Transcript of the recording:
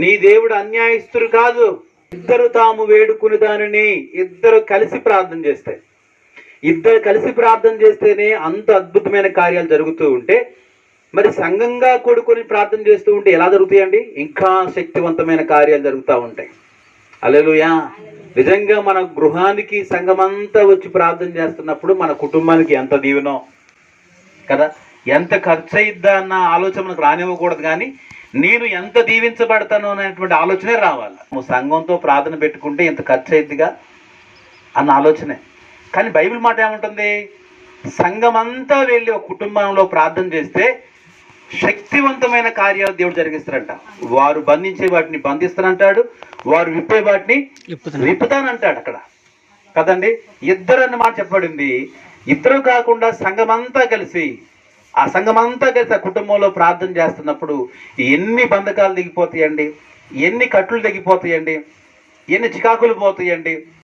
నీ దేవుడు అన్యాయస్తుడు కాదు. ఇద్దరు తాము వేడుకుని దానిని ఇద్దరు కలిసి ప్రార్థన చేస్తే, ఇద్దరు కలిసి ప్రార్థన చేస్తేనే అంత అద్భుతమైన కార్యాలు జరుగుతూ ఉంటే, మరి సంఘంగా కూడుకొని ప్రార్థన చేస్తూ ఉంటే ఎలా జరుగుతాయండి? ఇంకా శక్తివంతమైన కార్యాలు జరుగుతూ ఉంటాయి. హల్లెలూయా. నిజంగా మన గృహానికి సంఘమంతా వచ్చి ప్రార్థన చేస్తున్నప్పుడు మన కుటుంబానికి ఎంత దీవెనో కదా. ఎంత ఖర్చు అయిద్దా అన్న ఆలోచన మనకు రానివ్వకూడదు, కానీ నేను ఎంత దీవించబడతాను అనేటువంటి ఆలోచనే రావాలి. నువ్వు సంఘంతో ప్రార్థన పెట్టుకుంటే ఎంత ఖర్చు అయిద్దిగా అన్న ఆలోచనే. కానీ బైబిల్ మాట ఏముంటుంది? సంఘమంతా వెళ్ళి ఒక కుటుంబంలో ప్రార్థన చేస్తే శక్తివంతమైన కార్యాలు దేవుడు జరిగిస్తారంట. వారు బంధించే వాటిని బంధిస్తానంటాడు, వారు విప్పే వాటిని విప్పుతానంటాడు అక్కడ కదండి. ఇద్దరు అన్న మాట చెప్పబడింది. ఇద్దరు కాకుండా సంఘమంతా కలిసి, ఆ సంఘమంతా కలిసి ఆ కుటుంబంలో ప్రార్థన చేస్తున్నప్పుడు ఎన్ని బంధకాలు దిగిపోతాయండి, ఎన్ని కట్లు దిగిపోతాయండి, ఎన్ని చికాకులు పోతాయండి.